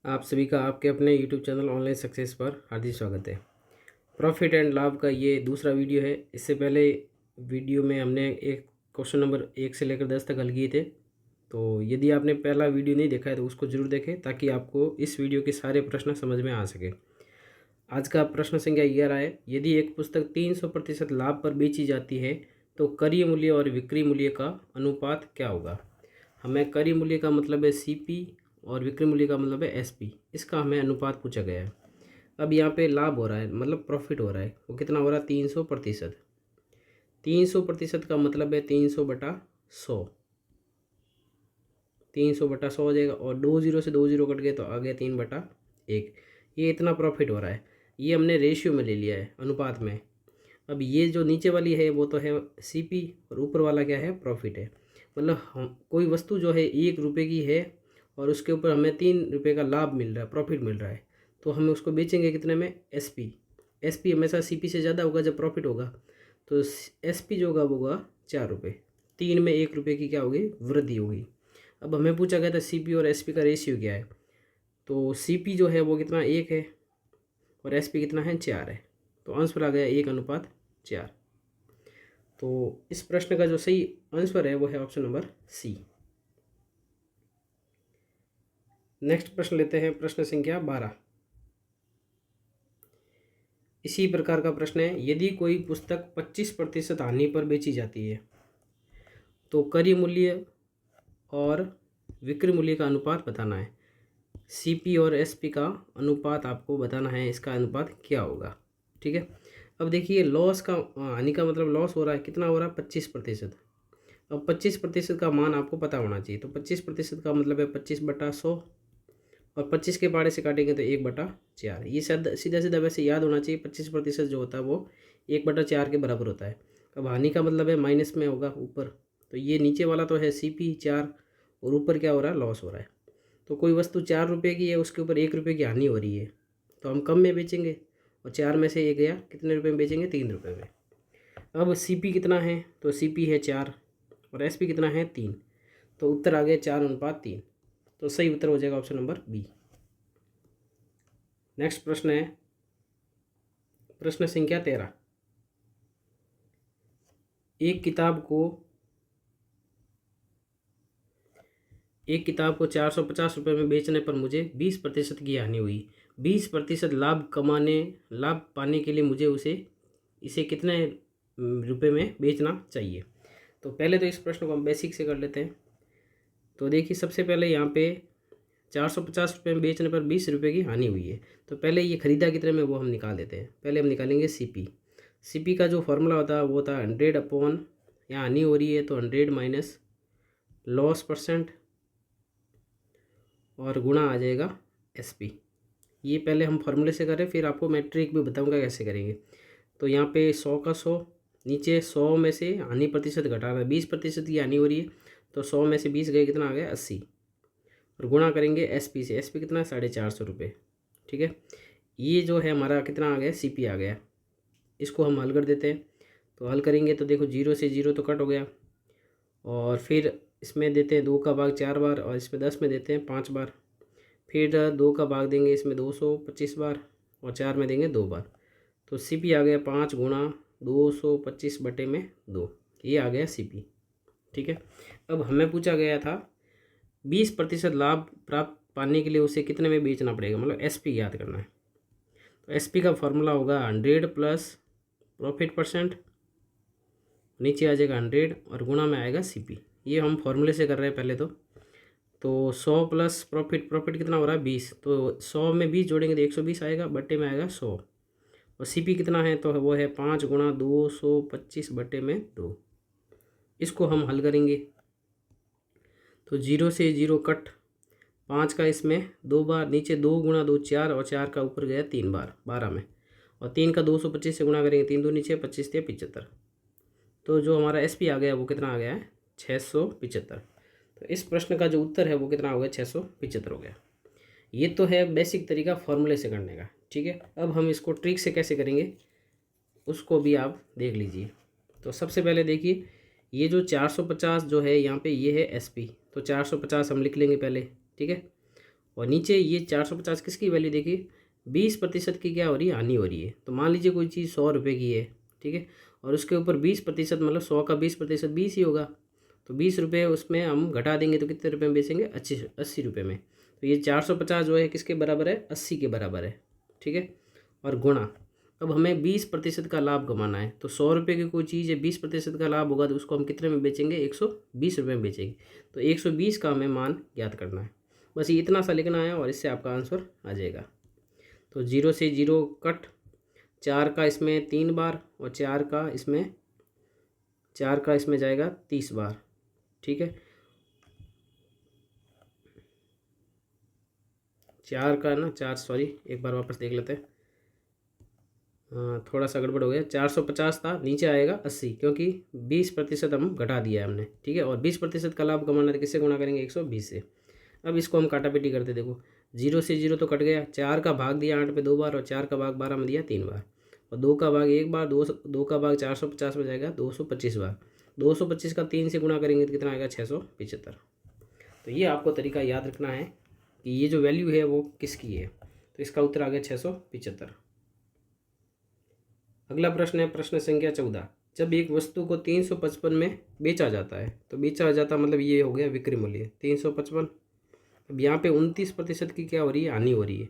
आप सभी का आपके अपने YouTube चैनल ऑनलाइन सक्सेस पर हार्दिक स्वागत है। प्रॉफिट एंड लाभ का ये दूसरा वीडियो है। इससे पहले वीडियो में हमने एक क्वेश्चन नंबर 1 से लेकर 10 तक हल किए थे। तो यदि आपने पहला वीडियो नहीं देखा है तो उसको ज़रूर देखें ताकि आपको इस वीडियो के सारे प्रश्न समझ में आ सके। आज का प्रश्न संख्या 11 है, यदि एक पुस्तक 300% लाभ पर बेची जाती है तो क्रय मूल्य और विक्रय मूल्य का अनुपात क्या होगा। हमें क्रय मूल्य का मतलब है CP और विक्रय मूल्य का मतलब है SP। इसका हमें अनुपात पूछा गया है। अब यहाँ पे लाभ हो रहा है, मतलब प्रॉफिट हो रहा है, वो कितना हो रहा है 300%। 300% का मतलब है 300/100। 300/100 हो जाएगा और 2 जीरो से 2 जीरो कट गए तो आ गया 3/1। ये इतना प्रॉफिट हो रहा है। ये हमने रेशियो में ले लिया है, अनुपात में। अब ये जो नीचे वाली है वो तो है CP और ऊपर वाला क्या है, प्रॉफिट है। मतलब हम कोई वस्तु जो है 1 रुपये की है और उसके ऊपर हमें 3 रुपये का लाभ मिल रहा है, प्रॉफिट मिल रहा है, तो हम उसको बेचेंगे कितने में, SP हमेशा CP से ज़्यादा होगा जब प्रॉफिट होगा। तो SP जो होगा वो होगा 4 रुपये। 3 में 1 रुपये की क्या होगी, वृद्धि होगी। अब हमें पूछा गया था CP और SP का रेशियो क्या है। तो CP जो है वो कितना, 1 है, और SP कितना है, 4 है। तो आंसर आ गया 1/4। तो इस प्रश्न का जो सही आंसर है वो है ऑप्शन नंबर C। नेक्स्ट प्रश्न लेते हैं, प्रश्न संख्या 12। इसी प्रकार का प्रश्न है, यदि कोई पुस्तक 25% हानि पर बेची जाती है तो क्रय मूल्य और विक्रय मूल्य का अनुपात बताना है। CP और SP का अनुपात आपको बताना है, इसका अनुपात क्या होगा। ठीक है। अब देखिए लॉस का, हानि का मतलब लॉस हो रहा है, कितना हो रहा है, 25%। अब 25% का मान आपको पता होना चाहिए। तो 25% का मतलब है 25/100 और 25 के पाड़े से काटेंगे तो 1/4। ये सीधा सीधा वैसे याद होना चाहिए, 25% जो होता है वो 1/4 के बराबर होता है। अब हानि का मतलब है माइनस में होगा ऊपर, तो ये नीचे वाला तो है CP 4 और ऊपर क्या हो रहा है, लॉस हो रहा है। तो कोई वस्तु 4 रुपये की है, उसके ऊपर 1 रुपये की हानि हो रही है, तो हम कम में बेचेंगे और 4 में से ये गया, कितने रुपये में बेचेंगे, 3 रुपये में। अब CP कितना है, तो CP है 4 और SP कितना है, 3। तो उत्तर आ गया 4/3। तो सही उत्तर हो जाएगा ऑप्शन नंबर B। नेक्स्ट प्रश्न है प्रश्न संख्या 13। एक किताब को 450 रुपये में बेचने पर मुझे 20% की हानि हुई। 20% लाभ पाने के लिए मुझे इसे कितने रुपए में बेचना चाहिए। तो पहले तो इस प्रश्न को हम बेसिक से कर लेते हैं। तो देखिए सबसे पहले यहाँ पे 450 रुपये में बेचने पर 20 रुपये की हानि हुई है, तो पहले ये खरीदा कितने में वो हम निकाल देते हैं। पहले हम निकालेंगे CP का जो फॉर्मूला होता है वो होता है 100 अपॉन, यहाँ हानि हो रही है तो 100 माइनस लॉस % और गुणा आ जाएगा SP। ये पहले हम फॉर्मूले से करें, फिर आपको मैं ट्रिक भी बताऊंगा कैसे करेंगे। तो यहाँ पे 100 का 100, नीचे 100 में से हानि प्रतिशत घटाना है, 20% की हानि हो रही है, तो 100 में से 20 गए, कितना आ गया 80, और गुणा करेंगे SP से। SP कितना है, 450 रुपये। ठीक है। ये जो है हमारा कितना आ गया, CP आ गया। इसको हम हल कर देते हैं। तो हल करेंगे तो देखो 0 से 0 तो कट हो गया, और फिर इसमें देते हैं 2 का भाग 4 बार और इसमें 10 में देते हैं 5 बार। फिर 2 का भाग देंगे इसमें 225 बार और 4 में देंगे 2 बार। तो CP आ गया 5 गुणा 225/2। ये आ गया CP। ठीक है। अब हमें पूछा गया था 20% लाभ प्राप्त पाने के लिए उसे कितने में बेचना पड़ेगा, मतलब SP याद करना है। तो SP का फॉर्मूला होगा 100 प्लस प्रॉफिट %, नीचे आ जाएगा 100 और गुणा में आएगा CP। ये हम फॉर्मूले से कर रहे हैं पहले तो 100 प्लस प्रॉफिट कितना हो रहा है, 20। तो 100 में 20 जोड़ेंगे तो 120 आएगा, बट्टे में आएगा 100। और CP कितना है, तो वो है 5 गुणा 225/2। इसको हम हल करेंगे तो 0 से 0 कट, 5 का इसमें 2 बार, नीचे 2 गुणा 2 4 और 4 का ऊपर गया 3 बार 12 में, और 3 का 225 से गुणा करेंगे, 3 2 नीचे 25 से 75। तो जो हमारा SP आ गया वो कितना आ गया है, 675। तो इस प्रश्न का जो उत्तर है वो कितना हो गया, 675 हो गया। ये तो है बेसिक तरीका फॉर्मूले से करने का। ठीक है। अब हम इसको ट्रिक से कैसे करेंगे उसको भी आप देख लीजिए। तो सबसे पहले देखिए, ये जो 450 जो है यहाँ पे ये है SP, तो 450 हम लिख लेंगे पहले। ठीक है। और नीचे ये 450 किसकी वैल्यू देखिए, 20% की क्या हो रही है, हानि हो रही है। तो मान लीजिए कोई चीज़ 100 रुपये की है, ठीक है, और उसके ऊपर 20% मतलब 100 का 20% 20 ही होगा। तो 20 रुपये उसमें हम घटा देंगे तो कितने रुपये में बेचेंगे, 80 रुपये में। तो ये 450 जो है किसके बराबर है, 80 के बराबर है, ठीक है। और गुणा, अब हमें 20% का लाभ कमाना है। तो 100 रुपये की कोई चीज़ है, 20% का लाभ होगा तो उसको हम कितने में बेचेंगे, 120 रुपये में बेचेंगे। तो 120 का हमें मान ज्ञात करना है। बस ये इतना सा लिखना है और इससे आपका आंसर आ जाएगा। तो 0 से 0 कट, 4 का इसमें 3 बार और 4 का इसमें जाएगा 30 बार, ठीक है। 4 का ना 4 सॉरी एक बार वापस देख लेते हैं, थोड़ा सा गड़बड़ हो गया। 450 था, नीचे आएगा 80 क्योंकि 20% हम घटा दिया है हमने, ठीक है। और 20% का लाभ कमाना है तो किससे गुणा करेंगे, 120 से। अब इसको हम काटापीटी करते, देखो 0 से 0 तो कट गया, 4 का भाग दिया 8 पे 2 बार और 4 का भाग 12 में दिया 3 बार, और 2 का भाग 1 बार, 2 का भाग 450 में जाएगा 225 बार। 225 का 3 से गुणा करेंगे तो कितना आएगा, 675। तो ये आपको तरीका याद रखना है कि ये जो वैल्यू है वो किसकी है। तो इसका उत्तर आ गया 675। अगला प्रश्न है प्रश्न संख्या 14। जब एक वस्तु को 355 में बेचा जाता है, तो बेचा जाता मतलब ये हो गया विक्रय मूल्य 355। अब यहाँ पे 29% की क्या हो रही है, हानि हो रही है।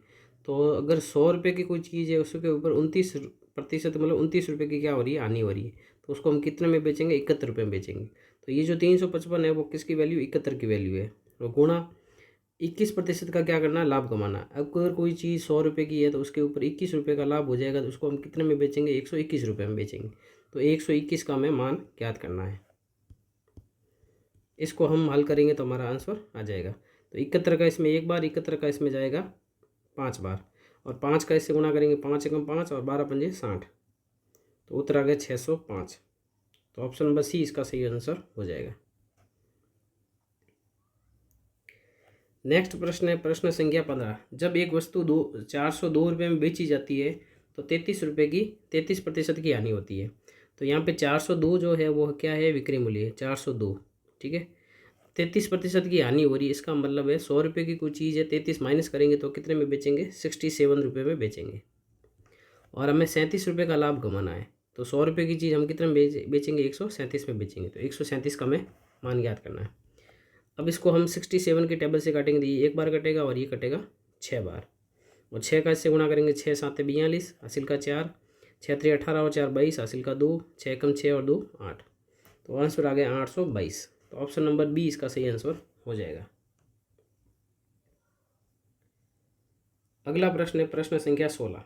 तो अगर 100 रुपये की कोई चीज़ है उसके ऊपर 29% मतलब 29 रुपये की क्या हो रही है, हानि हो रही है। तो उसको हम कितने में बेचेंगे, 71 रुपये में बेचेंगे। तो ये जो 355 है वो किसकी वैल्यू, 71 की वैल्यू है। और गुणा 21% का क्या करना है, लाभ कमाना। अब अगर कोई चीज़ 100 रुपये की है तो उसके ऊपर 21 रुपये का लाभ हो जाएगा तो उसको हम कितने में बेचेंगे, 121 रुपये में बेचेंगे। तो 121 का हमें मान ज्ञात करना है। इसको हम हल करेंगे तो हमारा आंसर आ जाएगा। तो 71 का इसमें 1 बार, 71 का इसमें जाएगा 5 बार, और 5 का इससे गुणा करेंगे, 5 एकम 5 और 12 पंजे 60। तो उत्तर आ गया 605। तो ऑप्शन नंबर सी इसका सही आंसर हो जाएगा। नेक्स्ट प्रश्न है प्रश्न संख्या 15। जब एक वस्तु 402 रुपये में बेची जाती है तो 33% की हानि होती है। तो यहाँ पे 402 जो है वो क्या है, विक्रय मूल्य है 402, ठीक है। 33% की हानि हो रही है, इसका मतलब है 100 रुपये की कोई चीज़ है, 33 माइनस करेंगे तो कितने में बेचेंगे, 67 रुपये में बेचेंगे। और हमें 37 रुपये का लाभ कमाना है। तो 100 रुपये की चीज़ हम कितने में बेचेंगे, 137 में बेचेंगे। तो 137 का हमें मान ज्ञात करना है। अब इसको हम 67 की टेबल से काटेंगे तो ये 1 बार कटेगा और ये कटेगा 6 बार, और 6 का इससे गुणा करेंगे, 6 7 42, हासिल का 4, 6 3 18 और 4 22, हासिल का 2, 6 कम 6 और 2 8। तो आंसर आ गया 822। तो ऑप्शन नंबर बी इसका सही आंसर हो जाएगा। अगला प्रश्न है प्रश्न संख्या 16।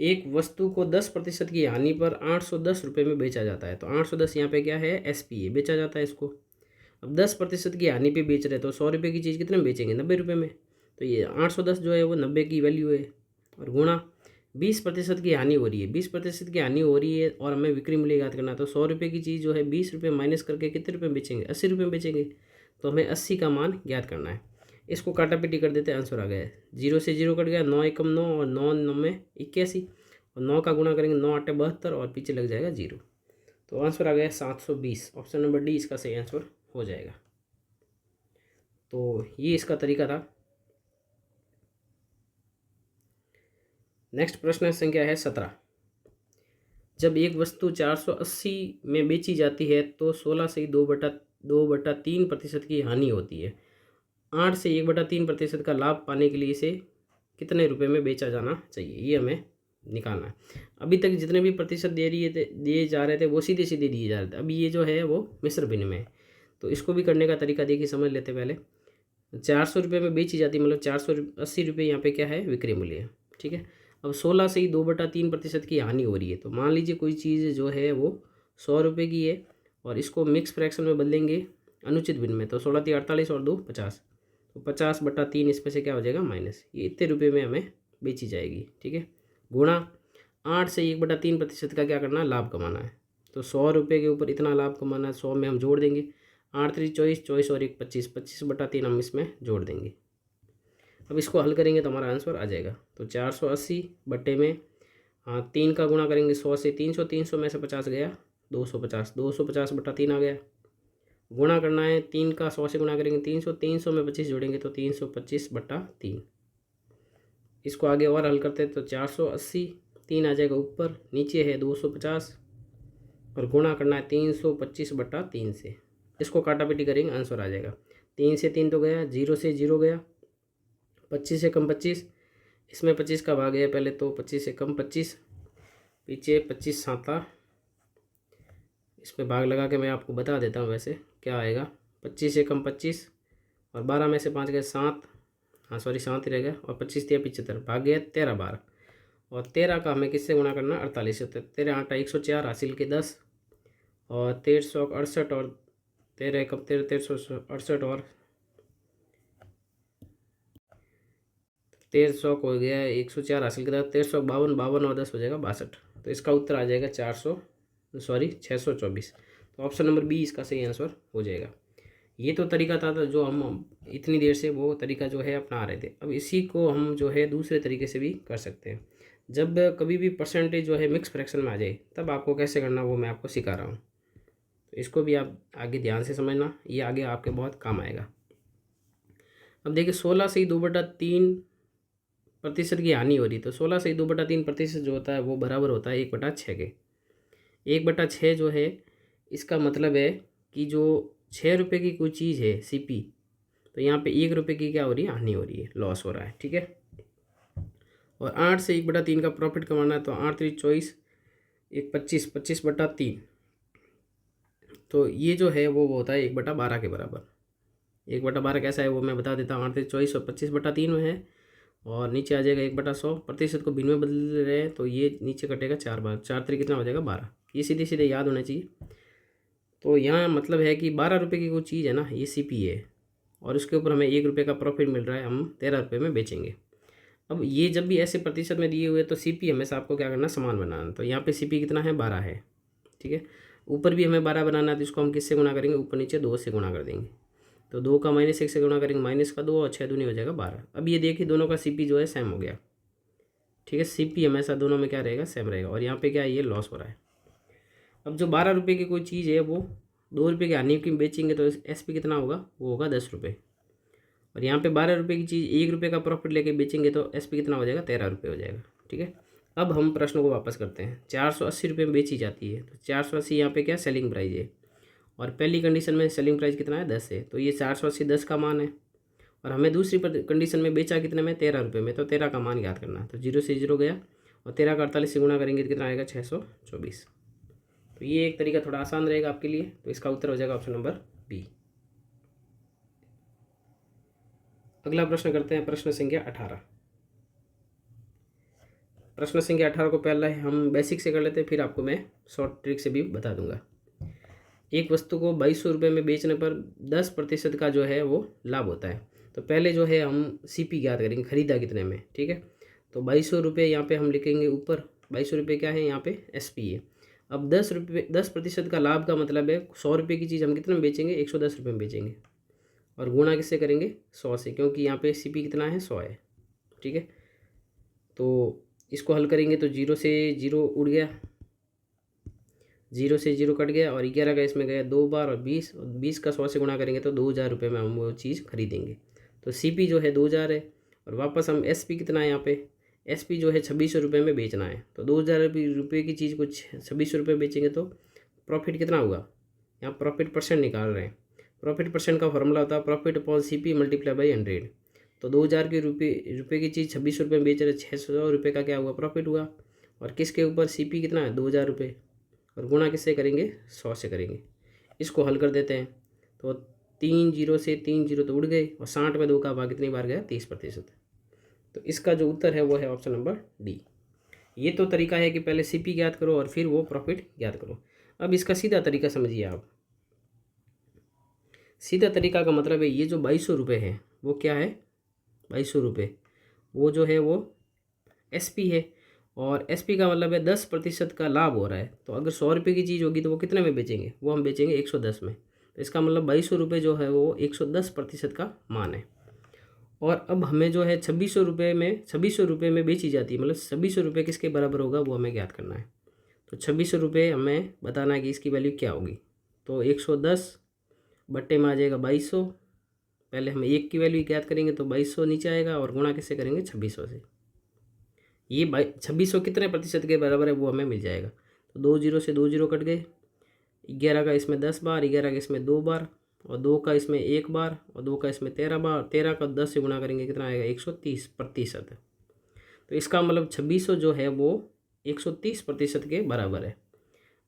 एक वस्तु को 10% की हानि पर 810 रुपये में बेचा जाता है। तो 810 यहाँ पे क्या है, एसपी है, बेचा जाता है इसको। अब 10% की हानि पे बेच रहे हैं तो 100 रुपये की चीज़ कितने में बेचेंगे, 90 रुपये में। तो ये 810 जो है वो 90 की वैल्यू है। और गुणा 20% की हानि हो रही है, 20% की हानि हो रही है और हमें विक्रय मूल्य ज्ञात करना है। तो 100 रुपये की चीज़ जो है 20 रुपये माइनस करके कितने रुपये में बेचेंगे, 80 रुपये में बेचेंगे। तो हमें 80 का मान ज्ञात करना है। इसको काटापीटी कर देते हैं, आंसर आ गया है। 0 से 0 कट गया, 9 एकम 9 और 9 9 में 81, और 9 का गुणा करेंगे 9 8 72 और पीछे लग जाएगा 0। तो आंसर आ गया 720। ऑप्शन नंबर डी इसका सही आंसर हो जाएगा। तो ये इसका तरीका था। नेक्स्ट प्रश्न संख्या है 17। जब एक वस्तु 480 में बेची जाती है तो 16 से 2/3% की हानि होती है। 8 से 1/3% का लाभ पाने के लिए इसे कितने रुपए में बेचा जाना चाहिए, ये हमें निकालना है। अभी तक जितने भी प्रतिशत दिए जा रहे थे वो सीधे सीधे दिए जा रहे थे। अभी ये जो है वो मिश्र भिन्न में है। तो इसको भी करने का तरीका देखिए, समझ लेते पहले। 400 रुपये में बेची जाती है मतलब 480 रुपये यहाँ पे क्या है, विक्रय मूल्य है, ठीक है। अब 16 से ही 2/3% की हानि हो रही है। तो मान लीजिए कोई चीज़ जो है वो 100 रुपये की है और इसको मिक्स फ्रैक्शन में बदलेंगे अनुचित भिन्न में। तो 16 × 48 और 2 50, तो 50/3 इसमें से क्या हो जाएगा, माइनस। ये इतने रुपये में हमें बेची जाएगी, ठीक है। गुणा 8 से 1/3% का क्या करना है, लाभ कमाना है। तो 100 रुपये के ऊपर इतना लाभ कमाना है, 100 में हम जोड़ देंगे, 8 3 24, 24 और 1 25, 25/3 हम इसमें जोड़ देंगे। अब इसको हल करेंगे तो हमारा आंसर आ जाएगा। तो 480 बट्टे में 3 का गुणा करेंगे 100 से, 300 में से 50 गया 250, 250/3 आ गया। गुणा करना है, 3 का 100 से गुणा करेंगे 300, 300 में 25 जोड़ेंगे तो 325/3। इसको आगे और हल करते हैं तो 480, 3 आ जाएगा ऊपर, नीचे है 250 और गुणा करना है 325/3 से। इसको काटापीटी करेंगे, आंसर आ जाएगा 3 से 3 तो गया, 0 से 0 गया, 25 से कम 25, इसमें 25 का भाग गया पहले तो 25 से कम 25, पीछे 25 7, इसमें भाग लगा के मैं आपको बता देता हूँ वैसे क्या आएगा। 25 से कम 25 और 12 में से 5 गए 7, हाँ सॉरी 7 ही रह गया, और 25 दिया 75, भाग गया 13 12, और 13 का हमें किससे गुणा करना 48 से, 13 8 104, हासिल के 10, और 1368 और 13 कब 1368 और 1300 हो गया 104, हासिल के 10, 1352, 52 और 10 हो जाएगा 62। तो इसका उत्तर आ जाएगा 624। तो ऑप्शन नंबर बी इसका सही आंसर हो जाएगा। ये तो तरीका था जो हम इतनी देर से वो तरीका जो है अपना रहे थे। अब इसी को हम जो है दूसरे तरीके से भी कर सकते हैं। जब कभी भी परसेंटेज जो है मिक्स फ्रैक्शन में आ जाए तब आपको कैसे करना वो मैं आपको सिखा रहा हूँ। तो इसको भी आप आगे ध्यान से समझना, ये आगे आपके बहुत काम आएगा। अब देखिए 16 से 2/3% की हानि हो रही, तो 16 से 2/3% जो होता है वो बराबर होता है 1/6 के। 1/6 जो है इसका मतलब है कि जो 6 रुपये की कोई चीज़ है सीपी, तो यहाँ पे 1 रुपये की क्या हो रही है, हानि हो रही है, लॉस हो रहा है, ठीक है। और 8 से 1/3 का प्रॉफिट कमाना है, तो 8 3 24, 1 25, 25/3, तो ये जो है वो होता है 1/12 के बराबर। 1/12 कैसा है वो मैं बता देता हूँ। 8 3 24 और 25/3 में है, और नीचे आ जाएगा 1/100, प्रतिशत को भिन्न में बदल रहे हैं तो ये नीचे कटेगा 4 बार, 4 3 कितना हो जाएगा 12। ये सीधे सीधे याद होना चाहिए। तो यहाँ मतलब है कि 12 रुपये की कोई चीज़ है ना, ये सीपी है, और उसके ऊपर हमें 1 रुपये का प्रॉफिट मिल रहा है, हम 13 रुपये में बेचेंगे। अब ये जब भी ऐसे प्रतिशत में दिए हुए तो सीपी हमेशा आपको क्या करना, समान बनाना। तो यहाँ पे सीपी कितना है, 12 है, ठीक है। ऊपर भी हमें 12 बनाना है, तो इसको हम किससे गुणा करेंगे, ऊपर नीचे 2 से गुणा कर देंगे। तो 2 का -1 से गुणा करेंगे, माइनस का 2 और 6 दूनी हो जाएगा 12। अब ये देखिए दोनों का सीपी जो है सेम हो गया, ठीक है। सीपी हमेशा दोनों में क्या रहेगा, सेम रहेगा। और यहाँ पे क्या है, ये लॉस हो रहा है। अब जो 12 रुपये की कोई चीज़ है वो 2 रुपये की हानि की बेचेंगे तो एसपी कितना होगा, वो होगा 10 रुपये। और यहाँ पे 12 रुपये की चीज़ 1 रुपये का प्रॉफिट लेके बेचेंगे तो एसपी कितना हो जाएगा, 13 रुपये हो जाएगा, ठीक है। अब हम प्रश्न को वापस करते हैं। 480 रुपये में बेची जाती है, तो 480 यहाँ पे क्या सेलिंग प्राइस है, और पहली कंडीशन में सेलिंग प्राइस कितना है, 10 है, तो ये 480 10 का मान है। और हमें दूसरी कंडीशन में बेचा कितने में, 13 रुपये में, तो 13 का मान याद करना है। तो 0 से 0 गया, और 13 का 48 से गुणा करेंगे तो कितना आएगा, 624। तो ये एक तरीका थोड़ा आसान रहेगा आपके लिए। तो इसका उत्तर हो जाएगा ऑप्शन नंबर बी। अगला प्रश्न करते हैं, प्रश्न संख्या 18। प्रश्न संख्या 18 को पहले हम बेसिक से कर लेते हैं, फिर आपको मैं शॉर्ट ट्रिक से भी बता दूंगा। एक वस्तु को 2200 रुपये में बेचने पर 10% का जो है वो लाभ होता है। तो पहले जो है हम सीपी ज्ञात करेंगे, खरीदा कितने में, ठीक है। तो 2200 रुपये यहाँ पे हम लिखेंगे ऊपर, 2200 रुपये क्या है यहाँ पे, एसपी है। अब 10% का लाभ का मतलब है 100 रुपये की चीज़ हम कितने में बेचेंगे, 110 रुपये में बेचेंगे, और गुणा किससे करेंगे, 100 से, क्योंकि यहाँ पे सीपी कितना है, 100 है, ठीक है। तो इसको हल करेंगे तो 0 से 0 उड़ गया, 0 से 0 कट गया, और 11 का इसमें गया 2 बार, और 20 का 100 से गुणा करेंगे तो 2000 रुपये में हम वो चीज़ खरीदेंगे। तो सीपी जो है 2000 है, और वापस हम एसपी कितना है यहाँ पे, एसपी जो है 2600 रुपये में बेचना है। तो 2000 रुपये की चीज़ को 2600 रुपये बेचेंगे तो प्रॉफिट कितना होगा, यहाँ प्रॉफिट परसेंट निकाल रहे हैं। प्रॉफिट परसेंट का फॉर्मूला होता है profit upon CP multiply by 100। तो 2000 के रुपये की चीज़ 2600 रुपये में बेच रहे, 600 रुपये का क्या हुआ, प्रॉफिट हुआ। और किसके ऊपर, सीपी कितना है, 2000 रुपये, और गुणा किससे करेंगे, 100 से करेंगे। इसको हल कर देते हैं तो 3 0 से 3 0 तो उड़ गए, और 60 में 2 का भाग कितनी बार गया, 30%। तो इसका जो उत्तर है वो है ऑप्शन नंबर डी। ये तो तरीका है कि पहले सीपी ज्ञात करो और फिर वो प्रॉफिट ज्ञात करो। अब इसका सीधा तरीका समझिए आप। सीधा तरीका का मतलब है ये जो 2200 रुपये है वो क्या है, 2200 रुपये वो जो है वो एसपी है, और एसपी का मतलब है 10% का लाभ हो रहा है। तो अगर 100 रुपये की चीज़ होगी तो वो कितने में बेचेंगे, वो हम बेचेंगे 110 में। तो इसका मतलब 2200 रुपये जो है वो 110% का मान है। और अब हमें जो है 2600 रुपये में बेची जाती है, मतलब 2600 रुपये किसके बराबर होगा वो हमें ज्ञात करना है। तो 2600 रुपये हमें बताना है कि इसकी वैल्यू क्या होगी। तो 110 बट्टे में आ जाएगा 2200। पहले हम 1 की वैल्यू ज्ञात करेंगे तो 2200 नीचे आएगा और गुणा किससे करेंगे 2600 से। ये 2600 कितने प्रतिशत के बराबर है वो हमें मिल जाएगा। तो 2 जीरो से 2 जीरो कट गए, 11 का इसमें 10 बार, 11 का इसमें 2 बार और 2 का इसमें 1 बार और 2 का इसमें 13 बार। 13 का 10 से गुणा करेंगे कितना आएगा 130%। तो इसका मतलब 2600 जो है वो 130% के बराबर है।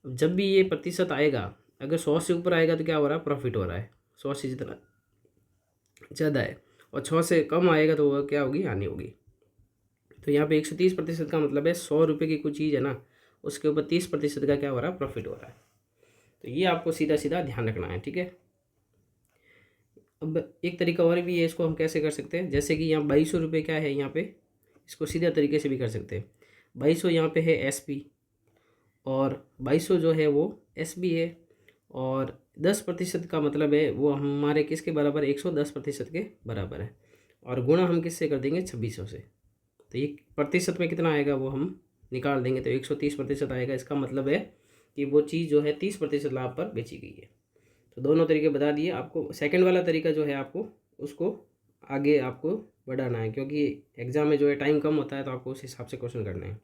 अब जब भी ये प्रतिशत आएगा, अगर 100 से ऊपर आएगा तो क्या हो रहा है, प्रॉफिट हो रहा है। 100 से जितना ज़्यादा है और 100 से कम आएगा तो वह क्या होगी, हानि होगी। तो यहाँ पे 130% का मतलब है 100 रुपये की कुछ चीज़ है ना, उसके ऊपर 30% का क्या हो रहा है, प्रॉफिट हो रहा है। तो ये आपको सीधा सीधा ध्यान रखना है, ठीक है। अब एक तरीका और भी है, इसको हम कैसे कर सकते हैं, जैसे कि यहाँ 2200 रुपये क्या है यहाँ पे, इसको सीधा तरीके से भी कर सकते हैं। 2200 यहाँ पे है SP और 2200 जो है वो SB है और 10% का मतलब है वो हमारे किसके बराबर, 110% के बराबर है और गुणा हम किससे कर देंगे 2600 से। तो ये प्रतिशत में कितना आएगा वो हम निकाल देंगे, तो 130% आएगा। इसका मतलब है कि वो चीज़ जो है 30% लाभ पर बेची गई है। तो दोनों तरीके बता दिए आपको। सेकंड वाला तरीका जो है आपको उसको आगे आपको बढ़ाना है, क्योंकि एग्ज़ाम में जो है टाइम कम होता है, तो आपको उस हिसाब से क्वेश्चन करना है।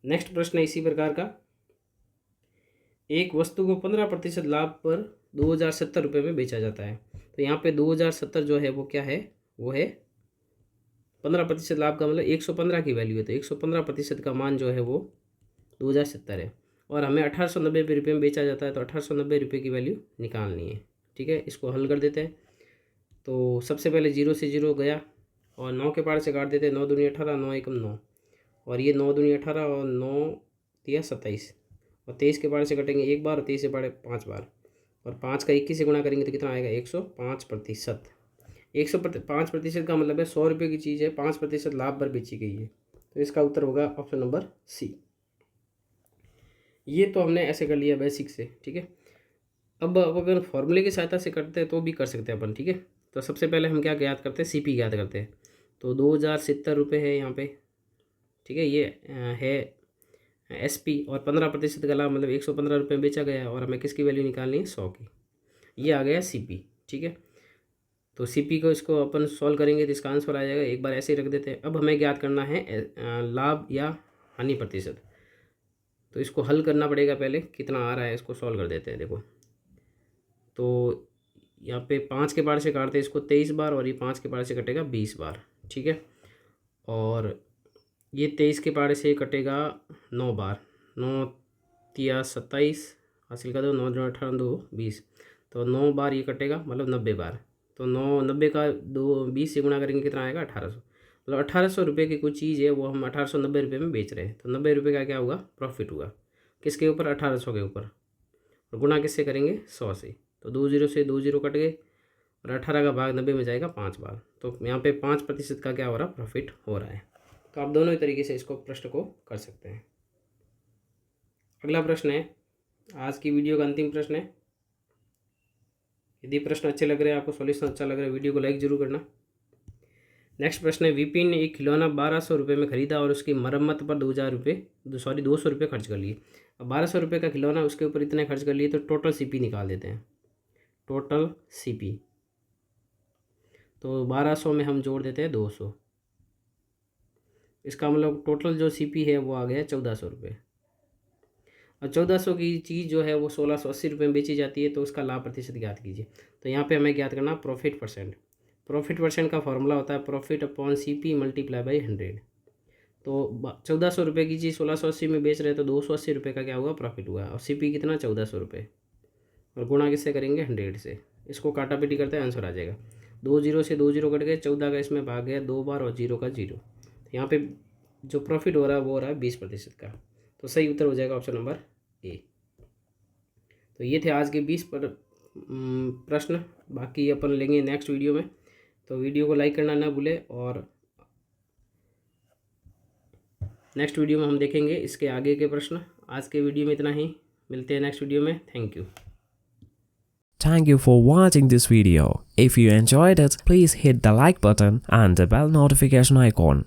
नेक्स्ट प्रश्न है इसी प्रकार का, एक वस्तु को 15% लाभ पर 2070 रुपये में बेचा जाता है। तो यहाँ पे 2070 जो है वो क्या है, वो है 15% लाभ का मतलब 115 की वैल्यू है। तो 115% का मान जो है वो 2070 है और हमें 1890 रुपये में बेचा जाता है। तो 1890 रुपये की वैल्यू निकालनी है, ठीक है। इसको हल कर देते हैं। तो सबसे पहले 0 से 0 गया और 9 के पार से काट देते हैं। 9 दूनी 18, 9 एकम 9 और ये 9 दूनी 18 और 9 तिया 27 और 23 के पार से कटेंगे 1 बार और 23 से पार 5 बार और 5 का 21 से गुणा करेंगे तो कितना आएगा 105%। 105% का मतलब है 100 रुपये की चीज़ है, 5% लाभ पर बेची गई है। तो इसका उत्तर होगा ऑप्शन नंबर C। ये तो हमने ऐसे कर लिया बेसिक से, ठीक है। अब अगर फॉर्मूले की सहायता से करते हैं तो भी कर सकते हैं अपन, ठीक है। तो सबसे पहले हम क्या ज्ञात करते हैं, CP ज्ञात करते हैं। तो 2070 रुपये है यहाँ पे, ठीक है। ये है SP और 15% का लाभ मतलब 115 रुपये में बेचा गया है और हमें किसकी वैल्यू निकालनी है 100 की। ये आ गया CP, ठीक है। तो CP को इसको अपन सॉल्व करेंगे तो इसका आंसर आ जाएगा, एक बार ऐसे ही रख देते हैं। अब हमें ज्ञात करना है लाभ या हानि प्रतिशत। तो इसको हल करना पड़ेगा, पहले कितना आ रहा है इसको सॉल्व कर देते हैं। देखो तो यहाँ पे 5 के पार से काटते हैं इसको 23 बार और ये 5 के पार से कटेगा 20 बार, ठीक है। और ये 23 के पार से कटेगा 9 बार, 9 तिया 27 हासिल कर दो, 9 2 18 2 20। तो 9 बार ये कटेगा मतलब 90 बार। तो 90 का 20 से गुणा करेंगे कितना आएगा 1800। मतलब 1800 रुपये की कुछ चीज़ है वो हम 1890 रुपये में बेच रहे हैं। तो 90 रुपये का क्या होगा, प्रॉफिट हुआ। किसके ऊपर, 1800 के ऊपर। और गुणा किससे करेंगे 100 से। तो 2 जीरो से 2 जीरो कट गए और 18 का भाग 90 में जाएगा 5 बार। तो यहाँ पे 5% का क्या हो रहा है, प्रॉफिट हो रहा है। तो आप दोनों ही तरीके से इसको प्रश्न को कर सकते हैं। अगला प्रश्न है आज की वीडियो का अंतिम प्रश्न है। यदि प्रश्न अच्छे लग रहे हैं आपको, सॉल्यूशन अच्छा लग रहा है, वीडियो को लाइक जरूर करना। नेक्स्ट प्रश्न है, विपिन ने एक खिलौना 1200 रुपये में खरीदा और उसकी मरम्मत पर 200 रुपये खर्च कर लिए। अब 1200 रुपये का खिलौना, उसके ऊपर इतने खर्च कर लिए, तो टोटल CP निकाल देते हैं। टोटल CP तो 1200 में हम जोड़ देते हैं 200। इसका मतलब टोटल जो CP है वो आ गया 1400 रुपये। और 1400 की चीज़ जो है वो 1680 रुपये में बेची जाती है। तो उसका लाभ प्रतिशत ज्ञात कीजिए। तो यहाँ पे हमें ज्ञात करना प्रॉफिट परसेंट। प्रॉफिट परसेंट का फॉर्मूला होता है profit upon CP multiply by 100। तो 1400 रुपये की चीज़ 1680 में बेच रहे हैं तो 280 रुपये का क्या हुआ, प्रॉफिट हुआ। और CP कितना 1400 रुपये और गुणा किससे करेंगे 100 से। इसको काटा पीटी करते हैं, आंसर आ जाएगा। 2 जीरो से 2 जीरो कट गए, 14 का इसमें भाग गया 2 बार और 0 का 0। यहाँ पे जो प्रॉफिट हो रहा है वो हो रहा है 20% का। तो सही उत्तर हो जाएगा ऑप्शन नंबर A। तो ये थे आज के 20 प्रश्न। बाकी अपन लेंगे नेक्स्ट वीडियो में। तो वीडियो को लाइक करना ना भूले और नेक्स्ट वीडियो में हम देखेंगे इसके आगे के प्रश्न। आज के वीडियो में इतना ही, मिलते हैं नेक्स्ट वीडियो में। Thank you. Thank you for watching this video. If you enjoyed it, please hit the like button and the bell notification icon.